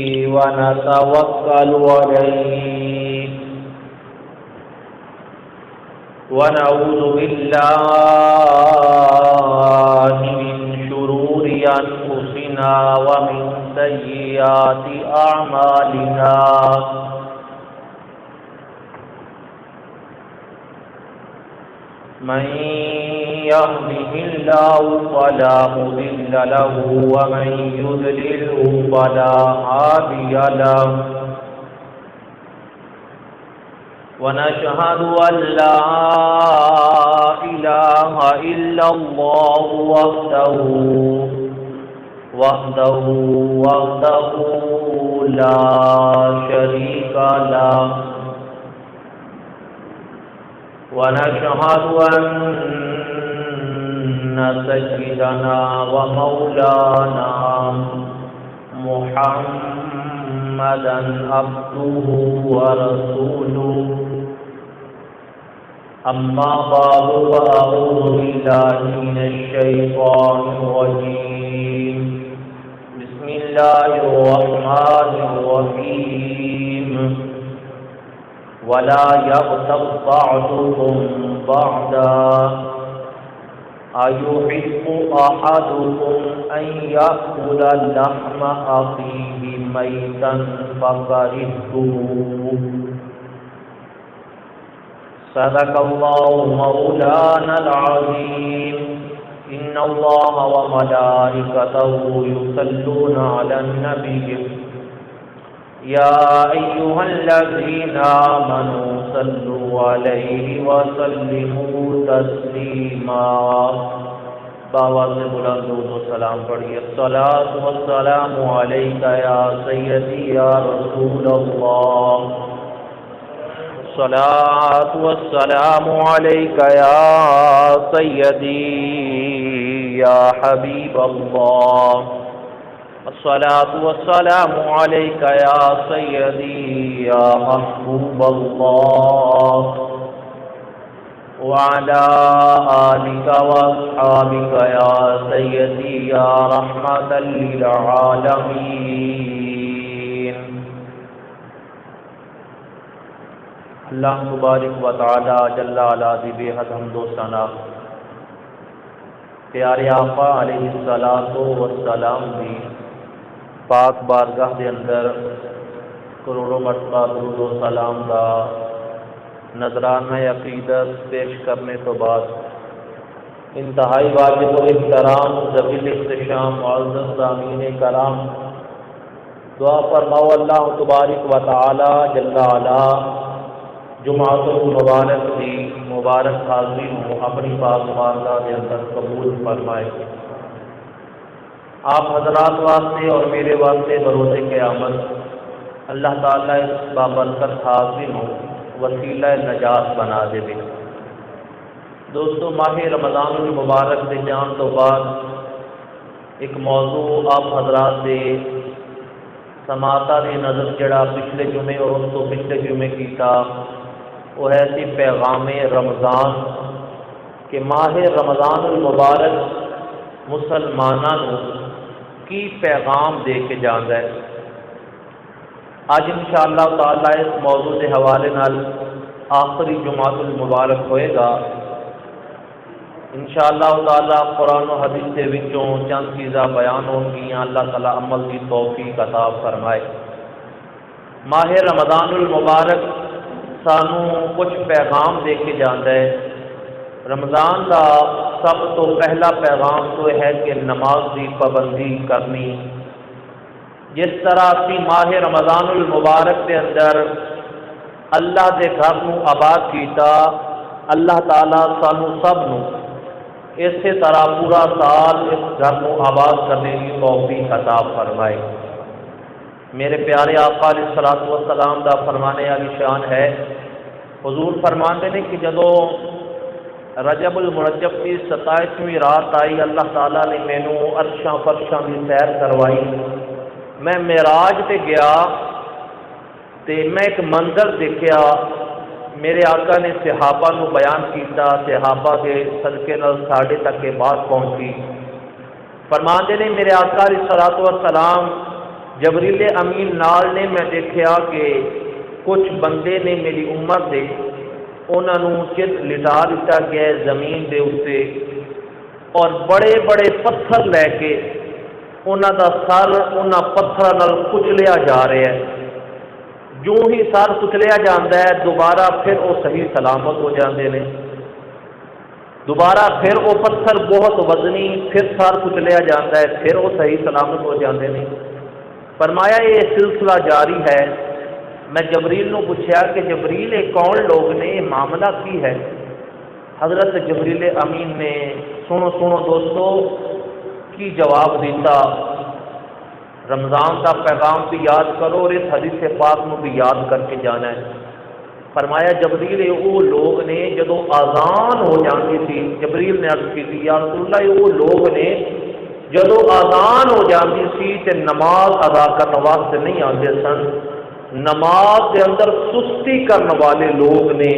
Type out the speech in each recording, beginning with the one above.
ونتوكل عليه ونعوذ بالله من شرور أنفسنا ومن سيئات أعمالنا من يهده الله فلا مضل له ومن يضلله فلا هادي له ونشهد أن لا إله إلا الله وحده لا شريك له ونشهد أن سيدنا ومولانا محمدا عبده ورسوله أما بعد فأعوذ بالله من الشيطان الرجيم بسم الله الرحمن الرحيم ولا يغتب بعضكم بعضا أيحب أحدكم أن يأكل لحم أخيه ميتا فكرهتموه صدق الله مولانا العظيم إن الله وملائكته يصلون على النبي يا أيها الذين آمنوا صلوا عليه وسلموا تسليما باواز بلند و سلام پڑھیے الصلاۃ والسلام علیک یا سیدی یا رسول اللہ الصلاۃ والسلام علیک یا سیدی یا حبیب اللہ الصلاۃ والسلام علیک یا سیدی یا محبوب اللہ وعلی آلک واصحابک یا سیدی یا رحمۃ للعالمین۔ اللہ تبارک و تعالی جل علا دی بے حد حمد و ثنا پیارے آقا علیہ الصلوۃ والسلام دی پاک بارگاہ دے اندر کروڑوں مرتبہ درود و سلام دا نذرانہ عقیدت پیش کرنے تو بعد انتہائی واجب و احترام ذلیل احتشام معزز سامعین کرام دعا فرماؤ اللہ تبارک و تعالی جل علا جمعۃ المبارک کی مبارک حاضری کو اپنی پاک بارگاہ کے اندر قبول فرمائے۔ آپ حضرات واسطے اور میرے واسطے بروز قیامت اللہ تعالیٰ اس بابرکت حاضری کو وسیلہ نجات بنا دے۔ دوستو ماہ رمضان المبارک سے جان تو بعد ایک موضوع آپ حضرات سے سماعتہ دی نظر جڑا پچھلے جمعے اور اس تو پچھلے جمعے کیتا وہ ہے سی پیغام رمضان کہ ماہ رمضان المبارک مسلمانوں کی پیغام دے کے جانا ہے۔ آج انشاءاللہ تعالی اس موضوع کے حوالے نال آخری جمعۃ المبارک ہوئے گا۔ انشاءاللہ تعالی قرآن و حدیث کے وچوں چند چیزاں بیان ہوں گیاں، اللہ تعالی عمل کی توفیق عطا فرمائے۔ ماہ رمضان المبارک سانو کچھ پیغام دے کے جانا ہے۔ رمضان کا سب تو پہلا پیغام تو ہے کہ نماز کی پابندی کرنی۔ جس طرح اسی ماہ رمضان المبارک کے اندر اللہ دے گھر نو آباد کیتا، اللہ تعالیٰ سانو سب نو اسی طرح پورا سال اس گھر نو آباد کرنے کی توفیق عطا فرمائے۔ میرے پیارے آقا علیہ الصلوۃ والسلام دا فرمانے والی شان ہے، حضور فرماتے ہیں کہ جدوں رجب المرجب کی 27ویں رات آئی، اللہ تعالیٰ نے مینو عرشاں فرشاں کی سیر کروائی۔ میں معراج تے گیا تے میں ایک منظر دیکھا، میرے آقا نے صحابہ نو بیان کیتا، صحابہ کے صدقے نال ساڈے تک یہ بات پہنچی۔ فرماندے نے میرے آقا علیہ الصلوۃ والسلام جبریل امین نال نے میں دیکھا کہ کچھ بندے نے میری عمر دے انہوں نے چت لٹا دیتا گیا زمین دے اتنے اور بڑے بڑے پتھر لے کے انہوں دا سر انہوں پتھر نال کچلیا جا رہا ہے. جو ہی سر کچلیا جاتا ہے دوبارہ پھر وہ صحیح سلامت ہو جاتے ہیں. دوبارہ پھر وہ پتھر بہت وزنی پھر سر کچلیا جاتا ہے پھر وہ صحیح سلامت ہو جاتے ہیں. فرمایا یہ سلسلہ جاری ہے. میں جبریل نو پوچھا کہ جبریل یہ کون لوگ نے یہ معاملہ کی ہے؟ حضرت جبریل امین نے سنو دوستو کی جواب دیتا. رمضان کا پیغام بھی یاد کرو اور اس حدیث پاک میں بھی یاد کر کے جانا ہے. فرمایا جبریل وہ لوگ نے جدو اذان ہو جاتی تھی. جبریل نے عرض کی تھی یا رسول اللہ یہ وہ لوگ نے جدو اذان ہو جاتی سی تے نماز ادا کرنے واسطے نہیں آتے سن. نماز کے اندر سستی کرنے والے لوگ نے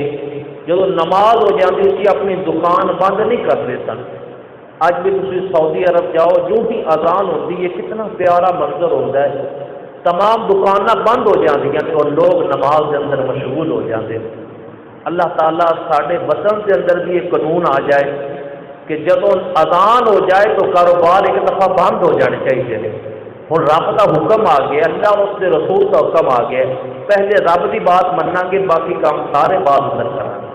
جدو نماز ہو جاتی سی اپنی دکان بند نہیں کرتے سن. اج بھی تسی سعودی عرب جاؤ جو بھی اذان ہوتی ہے کتنا پیارا منظر ہوتا ہے. تمام دکاناں بند ہو جاتی ہیں اور لوگ نماز کے اندر مشغول ہو جاتے ہیں. اللہ تعالیٰ ساڈے وطن کے اندر بھی ایک قانون آ جائے کہ جب اذان ہو جائے تو کاروبار ایک دفعہ بند ہو جانے چاہیے. ہوں رب کا حکم آ گیا, اللہ اس کے رسول کا حکم آ گیا. پہلے رب کی بات مننا گے باقی کام سارے بات اندر کریں گے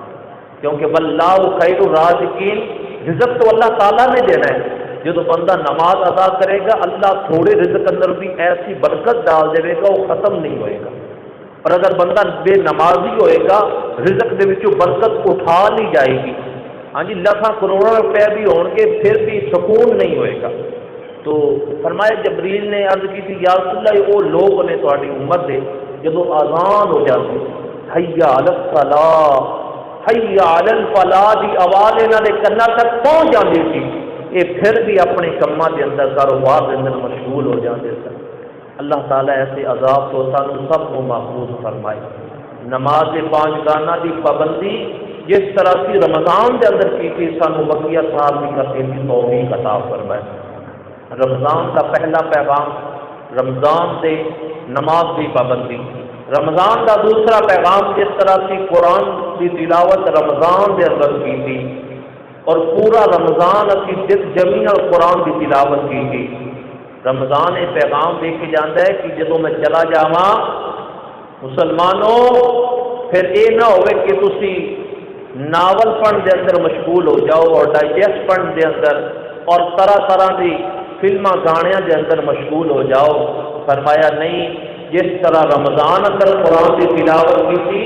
کیونکہ واللہ خیر الرازقین. رزق تو اللہ تعالیٰ نے دینا ہے. جب بندہ نماز ادا کرے گا اللہ تھوڑے رزق اندر بھی ایسی برکت ڈال دے گا وہ ختم نہیں ہوئے گا. اور اگر بندہ بے نمازی ہوئے گا رزق دے وچوں برکت اٹھا نہیں جائے گی. ہاں جی لاکھاں کروڑوں روپے بھی ہون گے پھر بھی سکون نہیں ہوئے گا. تو فرمایا جبریل نے عرض کی تھی یا رسول اللہ وہ لوگ نے تہاڈی امت دے جدو اذان ہو جاتی حی علی الصلاۃ حی علی الفلاح دی آواز انہاں دے کنا تک پہنچ جاتی تھی یہ پھر بھی اپنے کماں دے اندر کاروبار دے اندر مشغول ہو جاتے سن. اللہ تعالیٰ ایسے عذاب تو سانو سب کو محفوظ فرمائے. نماز 5 گانا دی پابندی جس طرح کی رمضان کے اندر کی تھی سانو بقیہ سال بھی کرنے کی توفیق عطا فرمائے. رمضان کا پہلا پیغام رمضان سے نماز کی پابندی. رمضان کا دوسرا پیغام جس طرح کی قرآن کی تلاوت رمضان کے اندر کی تھی اور پورا رمضان اسی جمی اور قرآن کی تلاوت کی تھی. رمضان یہ پیغام دے کے جانا ہے کہ جدو میں چلا جاواں مسلمانوں پھر یہ نہ ہوئے کہ تسی ناول پڑھن دے اندر مشغول ہو جاؤ اور ڈائجسٹ پڑھن دے اندر اور طرح طرح کی فلماں گانیاں دے اندر مشغول ہو جاؤ. فرمایا نہیں جس طرح رمضان اندر قرآن کی تلاوت کی تھی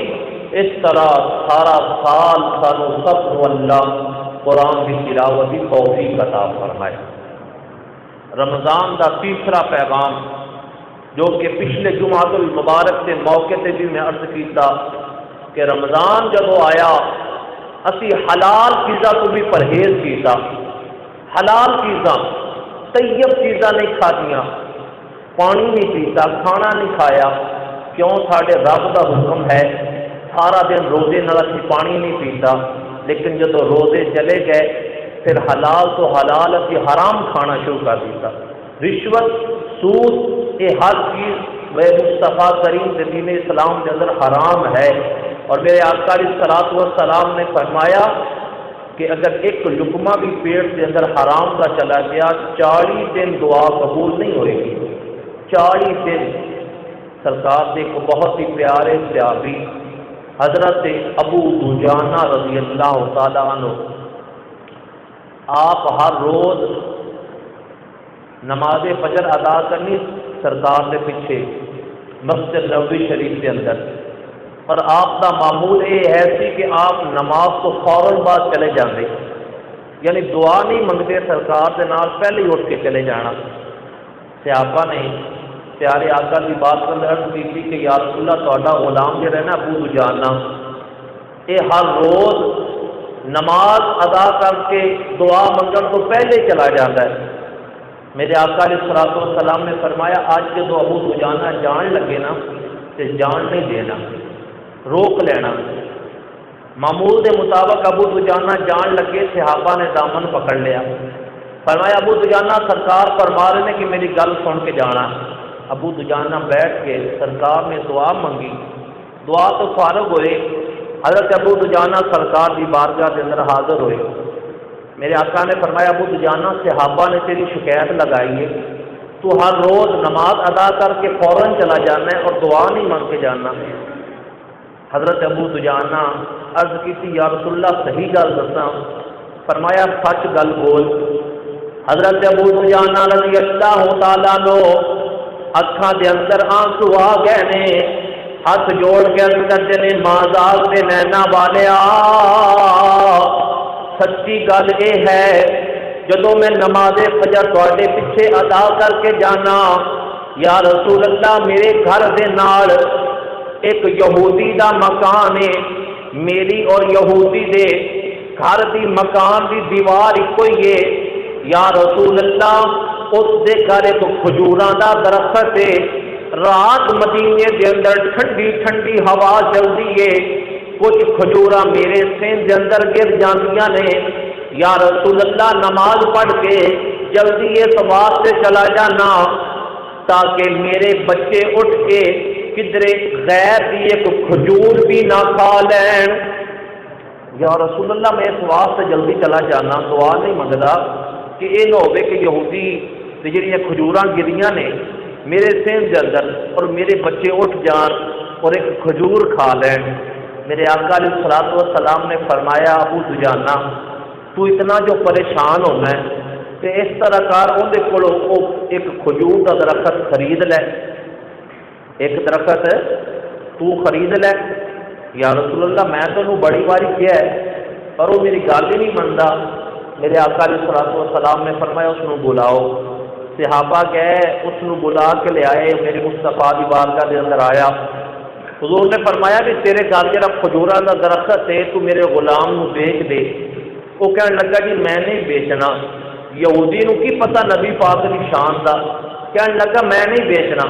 اس طرح سارا سال سانو سب کو اللہ قرآن کی تلاوت کی توفیق عطا فرمائے. رمضان کا تیسرا پیغام جو کہ پچھلے جمعۃ المبارک کے موقع سے بھی میں عرض کیتا کہ رمضان جب آیا اسی حلال چیزاں کو بھی پرہیز کیتا. حلال چیزاں طیب چیزاں نہیں کھادیاں, پانی نہیں پیتا, کھانا نہیں کھایا. کیوں ساڈے رب کا حکم ہے سارا دن روزے نال اسی پانی نہیں پیتا. لیکن جب روزے چلے گئے پھر حلال تو حلال اسی حرام کھانا شروع کر دیتا. رشوت سود یہ ہر چیز وہ مصطفیٰ کریم کے دین اسلام کے اندر حرام ہے. اور میرے آقا علیہ الصلوۃ والسلام نے فرمایا کہ اگر ایک لقمہ بھی پیٹ کے اندر حرام کا چلا گیا 40 دن دعا قبول نہیں ہوئے گی. 40 دن. سرکار کے کو بہت ہی پیارے صحابی حضرت ابو دجانہ رضی اللہ تعالیٰ عنہ آپ ہر روز نماز فجر ادا کرنی سرکار کے پیچھے مسجد نبوی شریف کے اندر. اور آپ کا معمول یہ ہے سی کہ آپ نماز تو فوراً بعد چلے جاندے, یعنی دعا نہیں منگتے سرکار کے نال پہلے ہی اٹھ کے چلے جانا. صحابہ نے پیارے آقا کی بات پر عرض کی تھی کہ یا رسول اللہ تہاڈا غلام جو ہے نا ابو دجانہ یہ ہر روز نماز ادا کر کے دعا منگن تو پہلے چلا جاتا ہے. میرے آقا علیہ الصلوۃ والسلام نے فرمایا آج جب ابو دجانہ جان لگے نا تو جان نہیں دینا, روک لینا. معمول کے مطابق ابو دجانہ جان لگے صحابہ نے دامن پکڑ لیا. فرمایا ابو دجانہ سرکار فرما رہے ہیں کہ میری گل سن کے جانا. ابو دجانہ بیٹھ کے سرکار نے دعا منگی، دعا تو فارغ ہوئے، حضرت ابو دجانہ سرکار کی بارگاہ کے اندر حاضر ہوئے۔ میرے آقا نے فرمایا ابو دجانہ صحابہ نے تیری شکایت لگائی ہے، تو ہر روز نماز ادا کر کے فوراً چلا جانا ہے اور دعا نہیں مانگ کے جانا۔ حضرت ابو دجانہ عرض کی تھی یا رسول اللہ صحیح گل دساں؟ فرمایا سچ گل بول۔ حضرت ابو دجانہ رضی اللہ تعالیٰ عنہ اکھاں دے اندر آنسو آ گئے نے، ہاتھ جوڑ کے عرض کرتے نے مازال دے نینا والیا، سچی گل یہ ہے جدوں میں نماز فجر تواڈے پیچھے ادا کر کے جانا، یا رسول اللہ میرے گھر دے نال ایک یہودی دا مکان ہے، میری اور یہودی دے گھر دی مکان دی دیوار ایک ہی ہے، یا رسول اللہ اس دے گھر ایک کھجوراں دا درخت ہے، رات مدینے دے اندر ٹھنڈی ٹھنڈی ہوا چلدی ہے، کچھ کھجوراں میرے سین دے اندر گر جاندیاں نے، یا رسول اللہ نماز پڑھ کے جلدی اس واسطے چلا جانا تاکہ میرے بچے اٹھ کے کدرے غیر دی ایک کھجور بھی نہ کھا لین۔ یا رسول اللہ میں اس واسطے جلدی چلا جانا، دعا نہیں منگدا کہ یہ نہ ہوئے کہ یہودی جہاں کھجوراں گریاں نے میرے سین دے اندر اور میرے بچے اٹھ جان اور ایک کھجور کھا لین۔ میرے آقا علیہ الصلوۃ والسلام نے فرمایا ابو دجانہ تو اتنا جو پریشان ہونا ہے تو اس طرح کار اندر کو ایک کھجور کا درخت خرید لے، ایک درخت تو خرید لے۔ یا رسول اللہ میں تو بڑی باری کیا ہے پر وہ میری گل ہی نہیں منتا۔ میرے آقا علیہ الصلوۃ والسلام نے فرمایا اس کو بلاؤ۔ صحابہ گئے اس کو بلا کے لے آئے، میرے مصطفیٰ کی بارگاہ کے اندر آیا، حضور نے فرمایا کہ تیرے گھر جڑا کھجوراں کا درخت ہے تو میرے غلام نو بیچ دے۔ وہ کہنے لگا جی میں نہیں بیچنا، یہودی نو کی پتہ نبی پاک کی شان دا، کہنے لگا میں نہیں بیچنا۔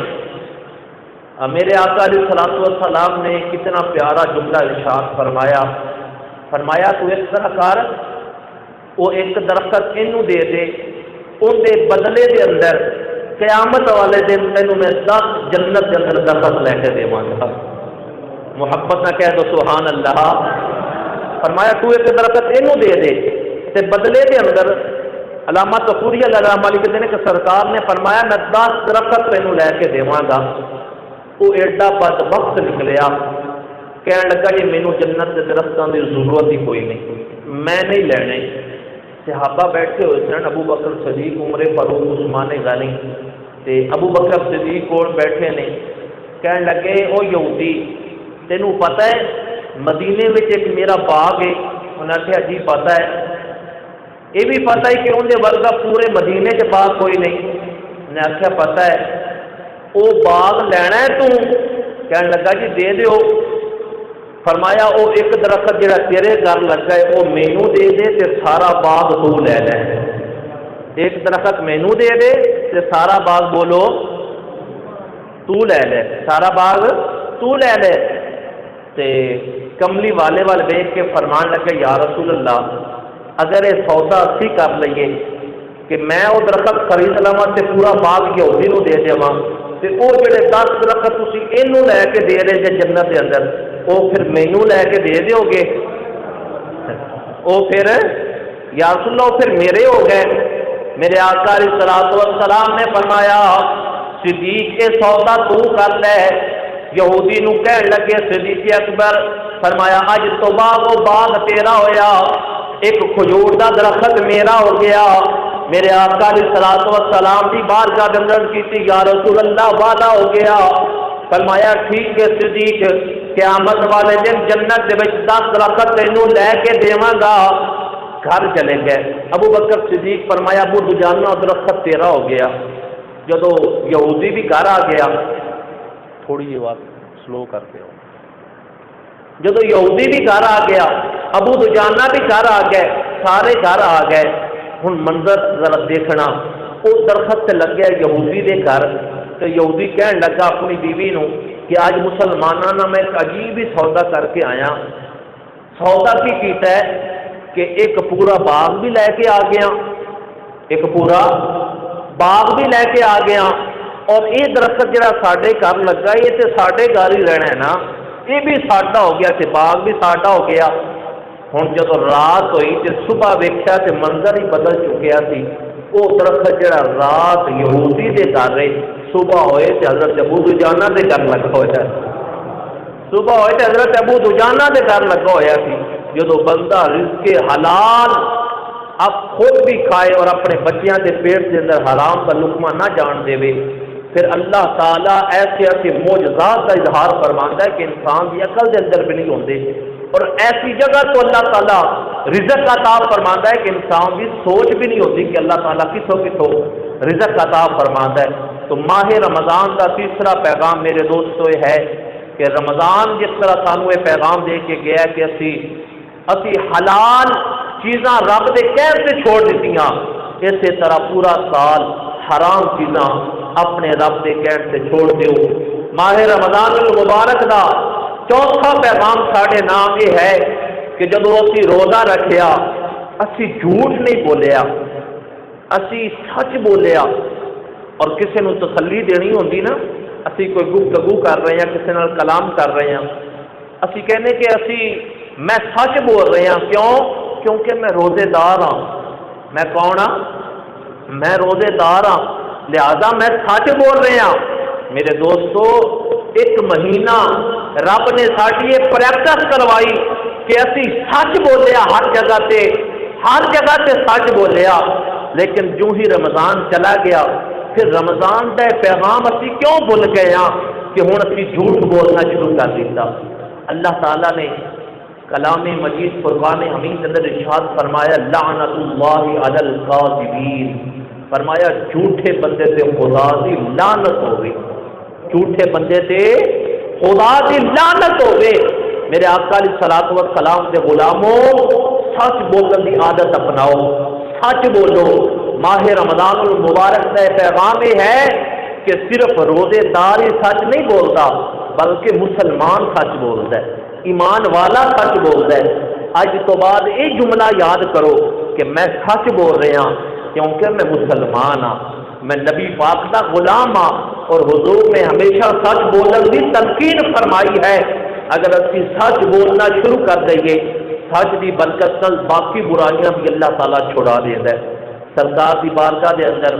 میرے آقا علیہ الصلوۃ والسلام نے کتنا پیارا جملہ ارشاد فرمایا، فرمایا تو اس طرح کر وہ ایک درخت اینو دے دے، ان دے بدلے دے اندر قیامت والے دن تینوں میں 10 جنت کے اندر درخت لے کے دیواں گا۔ محبت نہ کہہ دو سبحان اللہ۔ فرمایا تو ایک درخت اینو دے دے تے بدلے دے اندر علامہ تقوری اللہ علیہ کہتے ہیں کہ سرکار نے فرمایا میں 10 درخت تینوں لے کے دیواں گا۔ وہ ایڈا بدبخت نکلیا، کہنے لگا جی مینوں جنت کے درختوں کی ضرورت ہی کوئی نہیں، میں نہیں لینے۔ صحابہ بیٹھے ہوئے سن، ابو بکر صدیق، عمر فاروق، عثمان غنی تے ابو بکر صدیق کول بیٹھے نے، کہنے لگے او یہودی تینوں پتہ ہے مدینے میں ایک میرا باغ ہے؟ انہوں نے کہا جی پتہ ہے۔ یہ بھی پتہ ہے کہ اندر ورگا پورے مدینے کے باغ کوئی نہیں؟ انہیں آخیا پتہ ہے۔ وہ باغ لینا ہے تو؟ کہنے لگا جی دے دیو۔ فرمایا وہ ایک درخت جڑا تیرے گھر لگا ہے وہ مینوں دے دے تے سارا باغ تو لے لے۔ ایک درخت مینوں دے دے تے سارا باغ بولو تو لے لے، سارا باغ تو لے لے۔ تے کملی والے وال دیکھ کے فرمان لگے یا رسول اللہ اگر یہ سودا اسی کر لئیے کہ میں وہ درخت خرید لواں تے پورا باغ یہودی نو دے دیواں تے وہ جڑے 10 درخت تسی اینوں لے کے دے رہے جے جنت دے اندر وہ پھر مینوں لے کے دے دیو گے؟ وہ پھر یا رسول اللہ پھر میرے ہو گئے۔ میرے آقا علیہ الصلوۃ والسلام نے فرمایا صدیق کے سودا تو کر لے۔ یہودی نو کہن لگے صدیق اکبر، فرمایا اج تو بعد وہ باغ تیرا ہویا، ایک کھجور دا درخت میرا ہو گیا۔ میرے آقا علیہ الصلوۃ والسلام کی بارگاہ کے اندر کیتی یا رسول اللہ وعدہ ہو گیا۔ فرمایا ٹھیک ہے صدیق، قیامت والے دن جنت دے وچ 10 درخت تینوں لے کے دیواں گا۔ گھر چلے گئے۔ ابو بکر صدیق فرمایا ابو دجانہ درخت تیرا ہو گیا۔ جدو یہودی بھی گھر آ گیا، تھوڑی جی بات سلو کرتے ہو، جدو یہودی بھی گھر آ گیا، ابو دجانہ بھی گھر آ گئے، سارے گھر آ گئے۔ ہن منظر ذرا دیکھنا، وہ درخت سے لگ گیا یہودی دے گھر، تو یہودی کہن لگا اپنی بیوی نو کہ آج مسلمانوں نے میں ایک عجیب ہی سودا کر کے آیا۔ سودا کی کیتا ہے کہ ایک پورا باغ بھی لے کے آ گیا، ایک پورا باغ بھی لے کے آ گیا اور یہ درخت جڑا ساڈے گھر لگا یہ تو ساڈے گھر ہی رہنا ہے نا, یہ بھی ساڈا ہو گیا, باغ بھی ساڈا ہو گیا. ہوں جب رات ہوئی تو صبح ویکھیا تو منظر ہی بدل چکیا سی. وہ درخت جڑا رات یہودی دے گھر رہے, صبح ہوئے تو حضرت ابو دجانہ دے گھر لگا ہوا, صبح ہوئے تو حضرت ابو دجانہ دے گھر لگا ہوا سی. جدو بندہ رزق حلال اب خود بھی کھائے اور اپنے بچیاں کے پیٹ کے اندر حرام کا لقمہ نہ جان دے, پھر اللہ تعالیٰ ایسے ایسے معجزات کا اظہار فرماتا ہے کہ انسان کی عقل کے اندر بھی نہیں ہوتے, اور ایسی جگہ تو اللہ تعالیٰ رزق عطا فرماتا ہے کہ انسان کی سوچ بھی نہیں ہوتی کہ اللہ تعالیٰ کتوں کتوں رزق عطا فرماتا ہے. تو ماہ رمضان کا تیسرا پیغام میرے دوستو یہ ہے کہ رمضان جس طرح سانو یہ پیغام دے کے گیا ہے کہ اسی حلال چیزاں رب دے قہر سے چھوڑ دیتیاں, اسی طرح پورا سال حرام چیزاں اپنے رب دے قہر سے چھوڑ دیو. ماہ رمضان المبارک دا چوتھا پیغام ساڑھے نام یہ ہے کہ جب اسی روزہ رکھیا اسی جھوٹ نہیں بولیا, اسی سچ بولیا. اور کسی نو تسلی دینی ہوندی نا, اسی کوئی گفتگو کر رہے ہیں, کسی نال کلام کر رہے ہیں, اسی کہنے کہ اسی میں سچ بول رہے ہیں. کیوں؟ کیونکہ میں روزے دار ہاں. میں کون ہاں؟ میں روزے دار ہاں, لہذا میں سچ بول رہے ہیں. میرے دوستو ایک مہینہ رب نے ساری یہ پریکٹس کروائی کہ اسی سچ بولیا, ہر جگہ تے سچ بولیا. لیکن جو ہی رمضان چلا گیا پھر رمضان کا پیغام اسی کیوں بھول گئے ہاں کہ ہوں اسی جھوٹ بولنا شروع کر دیتا. اللہ تعالیٰ نے کلام مجید فرقان حمید کے اندر ارشاد فرمایا لعنت اللہ علی الکاذبین, فرمایا جھوٹے بندے سے خدا دی لعنت ہوگی, جھوٹے بندے سے خدا دی لعنت ہوگی. میرے آقا علیہ الصلوۃ والسلام کے غلاموں سچ بولنے کی عادت اپناؤ, سچ بولو. ماہ رمضان المبارک کا پیغام یہ ہے کہ صرف روزے دار ہی سچ نہیں بولتا بلکہ مسلمان سچ بولتا ہے, ایمان والا سچ بولتا ہے. اج تو بعد یہ جملہ یاد کرو کہ میں سچ بول رہا کیونکہ میں مسلمان ہاں, میں نبی پاک کا غلام ہاں, اور حضور نے ہمیشہ سچ بولنے کی تلقین فرمائی ہے. اگر اسی سچ بولنا شروع کر دئیے سچ کی برکت نال باقی برائیاں بھی اللہ تعالیٰ چھڑا دیتا ہے. سرکار کی بارگاہ دے اندر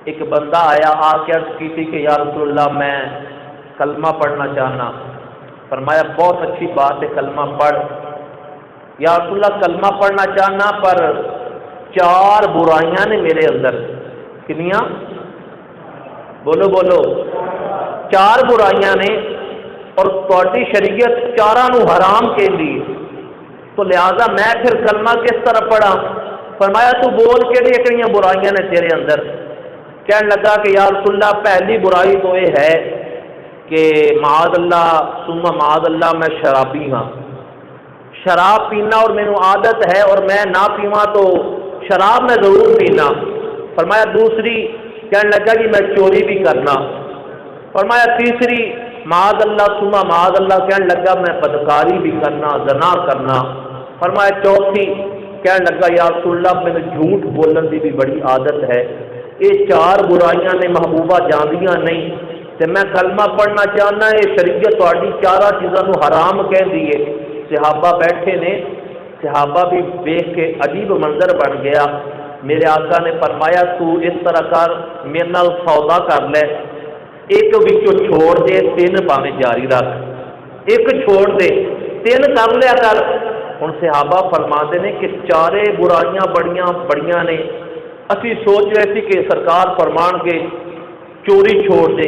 ایک بندہ آیا, آ کے عرض کی تھی کہ یا رسول اللہ میں کلمہ پڑھنا چاہنا. فرمایا بہت اچھی بات ہے, کلمہ پڑھ. یا رسول اللہ کلمہ پڑھنا چاہنا پر 4 برائیاں نے میرے اندر. کنیاں؟ بولو بولو. 4 برائیاں نے اور تہاڈی شریعت 4 نو حرام کہندی, تو لہذا میں پھر کلمہ کس طرح پڑھا؟ فرمایا تو بول کہڑی برائیاں نے تیرے اندر؟ کہنے لگا کہ یا رسول اللہ پہلی برائی تو یہ ہے کہ معاذ اللہ ثم معاذ اللہ میں شرابی ہاں, شراب پینا اور میرے عادت ہے اور میں نہ پیواں تو شراب میں ضرور پینا. فرمایا دوسری کہنے لگا جی میں چوری بھی کرنا. فرمایا تیسری معاذ اللہ ثم معاذ اللہ کہنے لگا میں بدکاری بھی کرنا, زنا کرنا. فرمایا چوتھی کہنے لگا یا رسول اللہ میں جھوٹ بولنے کی بھی بڑی عادت ہے. یہ 4 برائیاں نے محبوبہ جاندیاں نہیں تے میں کلمہ پڑھنا چاہنا. یہ شریعت تہاڈی 4 چیزاں نو حرام کہہ دیے. صحابہ بیٹھے نے, صحابہ بھی دیکھ کے عجیب منظر بن گیا. میرے آقا نے فرمایا تو اس طرح کر, میرے نال سودا کر لے, ایک وچوں چھوڑ دے 3 پاویں جاری رکھ, ایک چھوڑ دے 3 کر لیا کر. ہوں صحابہ فرماتے ہیں کہ 4 برائیاں بڑیاں نے. اسی سوچ رہے تھے کہ سرکار فرمان کے چوری چھوڑ دے,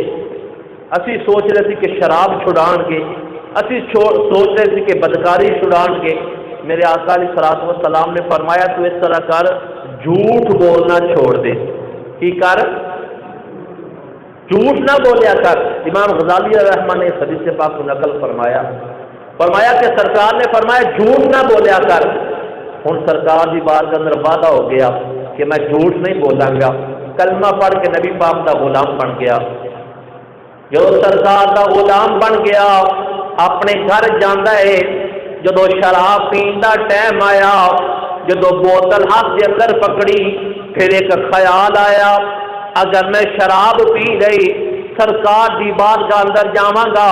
اسی سوچ رہے تھے کہ شراب چھڑان کے, اسی سوچ رہے تھے کہ بدکاری چھڑان کے. میرے آقا علیہ الصلوۃ والسلام نے فرمایا تو اس طرح کر, جھوٹ بولنا چھوڑ دے. کی کر؟ جھوٹ نہ بولیا کر. امام غزالی رحمہ نے حدیث پاک کو نقل فرمایا کہ سرکار نے فرمایا جھوٹ نہ بولیا کر. ہوں سرکار کی بات کے اندر وعدہ ہو گیا کہ میں جھوٹ نہیں بولاں گا. کلمہ پڑھ کے نبی پاک کا غلام بن گیا. جو سرکار کا غلام بن گیا اپنے گھر جانا ہے. جدو شراب پین کا ٹائم آیا, جدو بوتل ہاتھ کے اندر پکڑی, پھر ایک خیال آیا اگر میں شراب پی گئی سرکار دی بارگاہ اندر جاواں گا،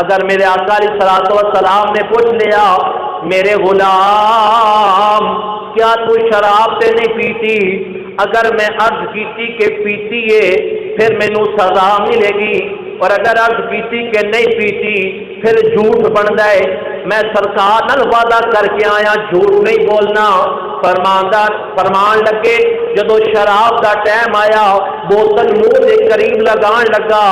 اگر میرے آقا علیہ الصلوۃ والسلام نے پوچھ لیا میرے غلام کیا تو شراب تے نہیں پیتی، اگر میں عرض کیتی کہ پیتی ہے پھر مینوں سزا ملے گی، اور اگر عرض کیتی کہ نہیں پیتی پھر جھوٹ بندا ہے، میں سرکار نال وعدہ کر کے آیا جھوٹ نہیں بولنا۔ فرمان لگے جدو شراب دا ٹائم آیا بوتل منہ دے قریب لگان لگا،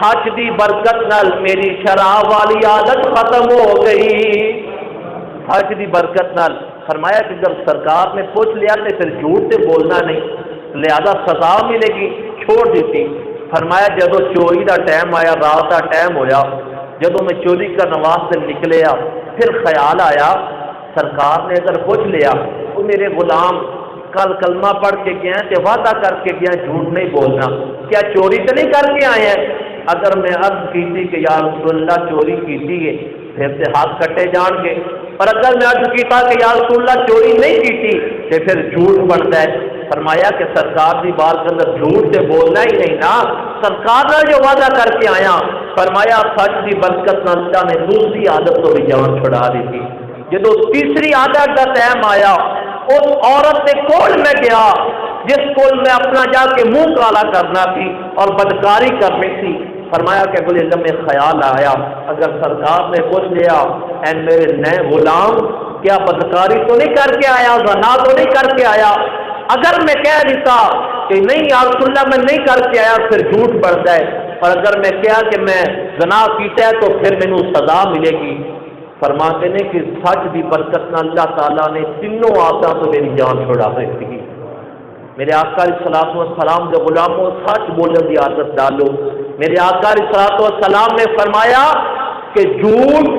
سچ دی برکت نال میری شراب والی عادت ختم ہو گئی، سچ دی برکت نال۔ فرمایا کہ جب سرکار نے پوچھ لیا تو پھر جھوٹ سے بولنا نہیں، لہذا سزا ملے گی، چھوڑ دیتی۔ فرمایا جدو چوری دا ٹائم آیا، رات دا ٹائم ہویا، جدو میں چوری کرنے واسطے نکلیا پھر خیال آیا سرکار نے اگر پوچھ لیا تو میرے غلام کل کلمہ پڑھ کے گیا تے وعدہ کر کے گیا جھوٹ نہیں بولنا، کیا چوری تو نہیں کر کے آئے ہیں؟ اگر میں عرض کی تھی کہ یا رسول اللہ چوری کی تھی پھر سے ہاتھ کٹے جان کے، اور اگر میں عرض کیتا کہ یا رسول اللہ چوری نہیں کی تھی تو پھر جھوٹ بنتا ہے۔ فرمایا کہ سرکار کی بات کے اندر جھوٹ سے بولنا ہی نہیں نا، سرکار نے جو وعدہ کر کے آیا، فرمایا سچ کی برکت نال اللہ نے دوسری عادت تو بھی جان چھڑا دی تھی۔ جدو تیسری عادت کا ٹائم آیا اس عورت کے کول میں گیا جس کول میں اپنا جا کے منہ کالا کرنا تھی اور بدکاری کرنی تھی۔ فرمایا کہ اگلے لمحے خیال آیا اگر سرکار نے پوچھ لیا اے میرے نئے غلام کیا بدکاری تو نہیں کر کے آیا، زنا تو نہیں کر کے آیا، اگر میں کہہ دیتا کہ نہیں یا رسول اللہ میں نہیں کر کے آیا پھر جھوٹ بڑھ جائے، اور اگر میں کہا کہ میں زنا کیتا ہے تو پھر مینوں سزا ملے گی۔ فرماتے ہیں کہ سچ دی برکت نہ اللہ تعالیٰ نے تینوں آدھا تو میری جان چھوڑا دیتی۔ میرے آقا علیہ الصلوۃ والسلام جو غلاموں سچ بولنے کی عادت ڈالو۔ میرے آقا علیہ الصلوۃ والسلام نے فرمایا کہ جھوٹ،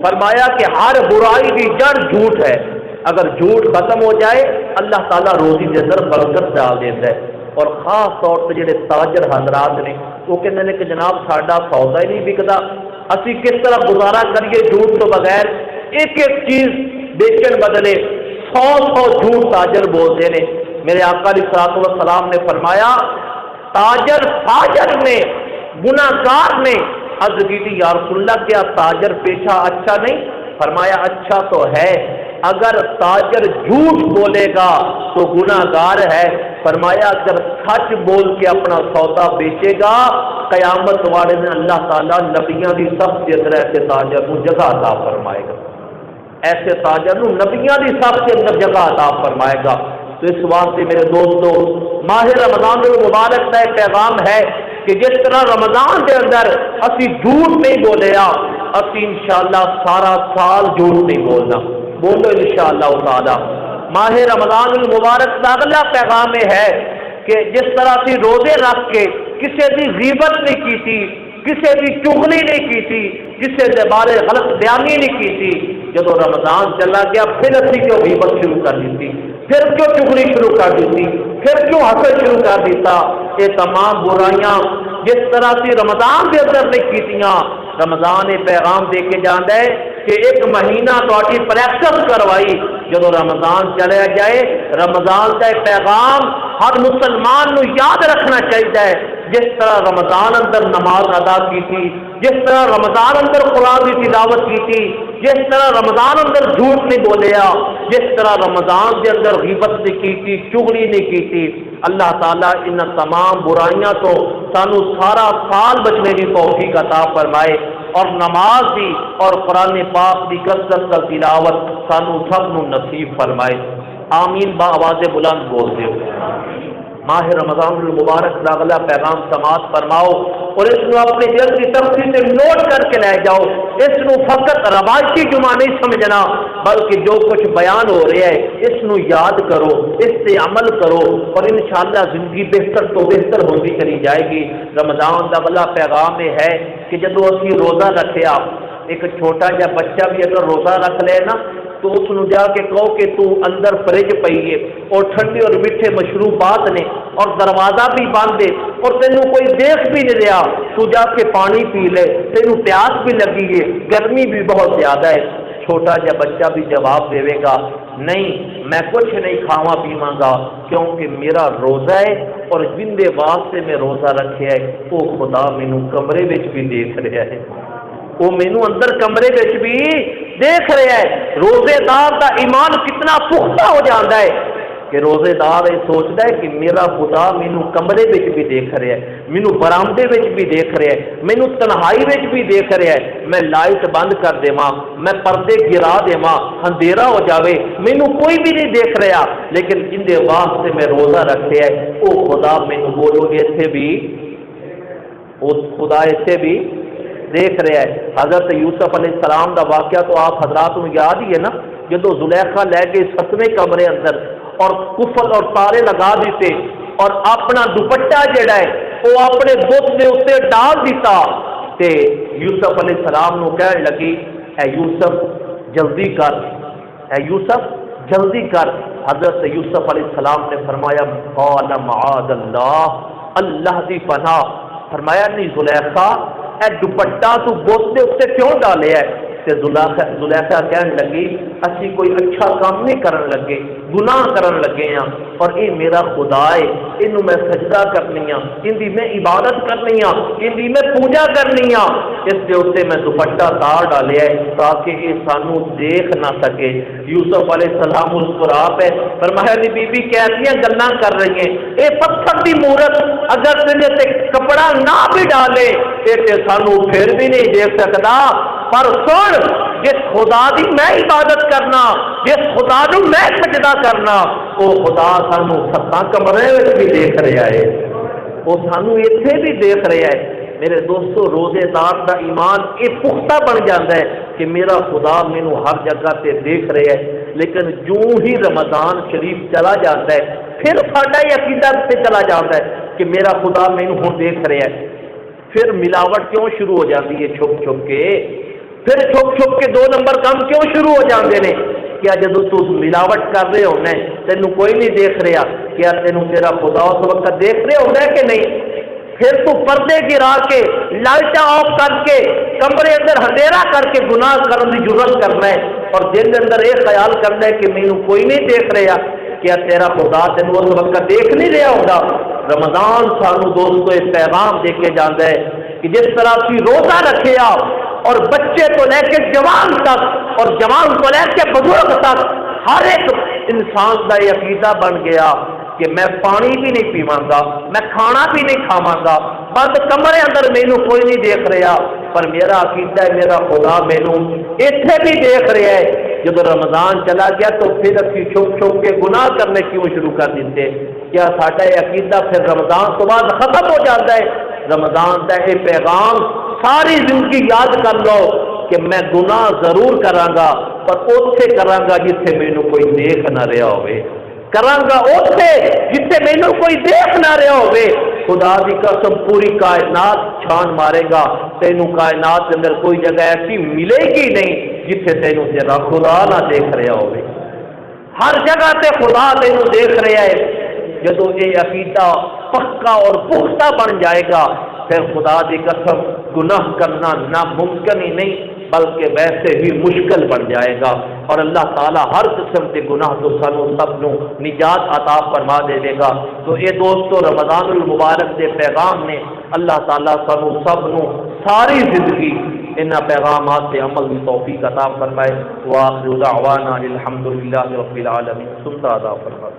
فرمایا کہ ہر برائی کی جڑ جھوٹ ہے، اگر جھوٹ ختم ہو جائے اللہ تعالیٰ روزی کے اندر برکت ڈال دیتا ہے۔ اور خاص طور پہ جڑے تاجر حضرات نے وہ کہتے ہیں کہ جناب ساڈا سودا ہی نہیں بکتا، اسی کس طرح گزارا کریے جھوٹ تو بغیر، ایک ایک چیز بیچن بدلے 100 جھوٹ تاجر بولتے ہیں۔ میرے آقا علیہ الصلوۃ والسلام نے فرمایا تاجر فاجر نے گناہگار نے عرض کی تھی یا رسول اللہ کیا تاجر پیشہ اچھا نہیں؟ فرمایا اچھا تو ہے، اگر تاجر جھوٹ بولے گا تو گناہگار ہے، فرمایا اگر سچ بول کے اپنا سودا بیچے گا قیامت والے نے اللہ تعالیٰ نبیاں دی صف کے اندر ایسے تاجر کو جگہ عطا فرمائے گا، ایسے تاجر کو نبیاں دی صف کے اندر جگہ عطا فرمائے گا۔ تو اس واسطے میرے دوستو ماہ رمضان المبارک کا ایک پیغام ہے کہ جس طرح رمضان کے اندر اسی جھوٹ نہیں بولے اسی انشاءاللہ سارا سال جھوٹ نہیں بولنا، بولو انشاءاللہ تعالی۔ ماہ رمضان المبارک کا اگلا پیغام ہے کہ جس طرح اسی روزے رکھ کے کسی کی غیبت نہیں کی تھی، کسی کی چغلی نہیں کی تھی، کسی کے بارے غلط بیانی نہیں کی تھی، جب رمضان چلا گیا پھر اسی کیوں غیبت شروع کر دی تھی، پھر کیوں چغلی شروع کر دی تھی، پھر کیوں حسد شروع کر دیتا، یہ تمام برائیاں جس طرح سے رمضان کے اندر نہیں کیتیاں، رمضان یہ پیغام دے کے جانا ہے کہ ایک مہینہ تھوڑی پریکٹس کروائی، جب رمضان چلا جائے رمضان کا ایک پیغام ہر مسلمان نو یاد رکھنا چاہیے، جس طرح رمضان اندر نماز ادا کی تھی، جس طرح رمضان اندر قرآن کی تلاوت کی تھی، جس طرح رمضان اندر جھوٹ نہیں بولیا، جس طرح رمضان کے اندر غیبت نہیں کی تھی، چغلی نہیں کی تھی، اللہ تعالیٰ ان تمام برائیاں تو سانو سارا سال بچنے کی توفیق عطا فرمائے، اور نماز دی اور قرآن پاک دی کثرت کا تلاوت سانو سب نو نصیب فرمائے، آمین با آواز بلند بولتے ہو۔ ماہ رمضان المبارک کا اگلا پیغام سماعت فرماؤ اور اس کو اپنے دل کی تفصیل سے نوٹ کر کے لے جاؤ، اس کو فقط روایتی جمعہ نہیں سمجھنا بلکہ جو کچھ بیان ہو رہا ہے اس کو یاد کرو، اس سے عمل کرو اور انشاءاللہ زندگی بہتر تو بہتر ہوتی چلی جائے گی۔ رمضان کا اگلا پیغام یہ ہے کہ جب اسی روزہ رکھیا، ایک چھوٹا جا بچہ بھی اگر روزہ رکھ لے نا تو اس کو جا کے کہو کہ تو اندر فریج پئی ہے اور ٹھنڈے اور میٹھے مشروبات نے اور دروازہ بھی بند ہے اور تینوں کوئی دیکھ بھی نہیں رہا، تو جا کے پانی پی لے، تینوں پیاس بھی لگی ہے، گرمی بھی بہت زیادہ ہے، چھوٹا جا بچہ بھی جواب دے گا نہیں میں کچھ نہیں کھاواں پیواں گا کیونکہ میرا روزہ ہے اور جن دے واسطے میں روزہ رکھیا ہے وہ خدا مینوں کمرے وچ بھی دیکھ رہا ہے، وہ مینوں اندر کمرے وچ بھی دیکھ رہا ہے۔ روزے دار دا ایمان کتنا پختہ ہو جاتا ہے کہ روزے دار یہ سوچتا ہے کہ میرا خدا مینوں کمرے وچ بھی دیکھ رہا ہے، مینوں برامدے وچ بھی دیکھ رہا ہے، مینوں تنہائی وچ بھی دیکھ رہا ہے، میں لائٹ بند کر دیواں، میں پردے گرا دیواں، اندھیرا ہو جاوے، مینوں کوئی بھی نہیں دیکھ رہا، لیکن جن دے واسطے میں روزہ رکھیا ہے وہ خدا مینوں بولو گے ایتھے بھی، وہ خدا ایتھے بھی دیکھ رہا ہے۔ حضرت یوسف علیہ السلام دا واقعہ تو آپ حضرات کو یاد ہی ہے نا، جدو زلیخا لے کے 7ویں کمرے اندر اور کفل اور تارے لگا دیتے اور اپنا دوپٹہ جڑا ہے وہ اپنے بت کے اتنے ڈال دیتا تے یوسف علیہ السلام نو کہنے لگی اے یوسف جلدی کر، اے یوسف جلدی کر۔ حضرت یوسف علیہ السلام نے فرمایا قال معاذ اللہ، اللہ دی پناہ، فرمایا نہیں زلیخا اے دوپٹہ تو بت کے اتنے کیوں ڈالے ہے؟ زلیخا کہنے لگی اسی کوئی اچھا کام نہیں کرن لگے، گناہ کرن لگے ہیں اور یہ میرا خدا ہے، انہوں میں سجدہ کرنی ہاں، اندی میں عبادت کرنی ہاں، اندی میں پوجا کرنی ہاں، اس کے اتنے میں دوپٹہ تار ڈالیا ہے تاکہ یہ سانو دیکھ نہ سکے۔ یوسف علیہ السلام مسکرا پہ فرمایا نہیں بی بی کیسیاں گلاں کر رہی ہیں، اے پتھر دی مورت اگر تجھے تے کپڑا نہ بھی ڈالے تے سانو پھر بھی نہیں دیکھ سکتا، پر سن جس خدا دی میں عبادت کرنا، جس خدا نو میں سجدہ کرنا، وہ خدا سانو 7 کمرے میں بھی دیکھ رہا ہے، وہ سانو ایتھے بھی دیکھ رہا ہے۔ میرے دوستو روزے دار دا ایمان یہ پختہ بن جاتا ہے کہ میرا خدا مینو ہر جگہ تے دیکھ رہا ہے، لیکن جو ہی رمضان شریف چلا جاتا ہے پھر ساڈا یہ عقیدہ سے چلا جاتا ہے کہ میرا خدا مینو ہن دیکھ رہا ہے، پھر ملاوٹ کیوں شروع ہو جاتی ہے چھپ چھپ کے، پھر چھپ چھپ کے 2 نمبر کام کیوں شروع ہو جاتے ہیں؟ کیا جدو تو ملاوٹ کر رہے ہونا ہے تینوں کوئی نہیں دیکھ رہا، کیا تینوں تیرا خدا اس وقت دیکھ رہے ہونا ہے کہ نہیں؟ پھر تو پردے گرا کے لائٹاں آف کر کے کمرے اندر اندھیرا کر کے گناہ کرنے کی ضرورت کرنا ہے اور دل کے اندر یہ خیال کرنا ہے کہ مینوں کوئی نہیں دیکھ رہا، کیا تیرا خدا تینوں اس وقت دیکھ نہیں رہا ہوگا؟ رمضان سانو دوستو ایک پیغام دے کے جاتا ہے کہ جس طرح کی روزہ رکھے اور بچے تو لے کے جوان تک اور جوان کو لے کے بزرگ تک ہر ایک انسان کا یہ عقیدہ بن گیا کہ میں پانی بھی نہیں پیواں گا، میں کھانا بھی نہیں کھاواں گا، بند کمرے اندر مینوں کوئی نہیں دیکھ رہا، پر میرا عقیدہ ہے میرا خدا مینوں ایتھے بھی دیکھ رہا ہے۔ جب رمضان چلا گیا تو پھر اسی چھپ چھپ کے گناہ کرنے کیوں شروع کر دیتے؟ کیا ساڈا یہ عقیدہ پھر رمضان تو بعد ختم ہو جاتا ہے؟ رمضان کا یہ پیغام ساری زندگی یاد کر لو کہ میں گناہ ضرور کراں گا پر اوتھے کراں گا جتھے مینوں کوئی دیکھ نہ رہا ہوئے، کراں گا اوتھے جتھے مینوں کوئی دیکھ نہ رہا ہوئے۔ خدا دی قسم پوری کائنات چھان مارے گا، تینوں کائنات کے اندر کوئی جگہ ایسی ملے گی نہیں جتھے تینوں تیرا خدا نہ دیکھ رہا ہوئے، ہر جگہ تے خدا تینوں دیکھ رہا ہے۔ جدو یہ عقیدہ پکا اور پختہ بن جائے گا پھر خدا دی قسم گناہ کرنا ناممکن ہی نہیں بلکہ ویسے بھی مشکل بن جائے گا، اور اللہ تعالیٰ ہر قسم کے گناہ تو سانو سب نو نجات عطا فرما دے گا۔ تو اے دوستو رمضان المبارک کے پیغام نے اللہ تعالیٰ سانو سب نو ساری زندگی ان پیغامات سے عمل کی توفیق عطا فرمائے۔ وآخر دعوانا الحمدللہ رب العالمین۔ سنتا عطا فرمائے۔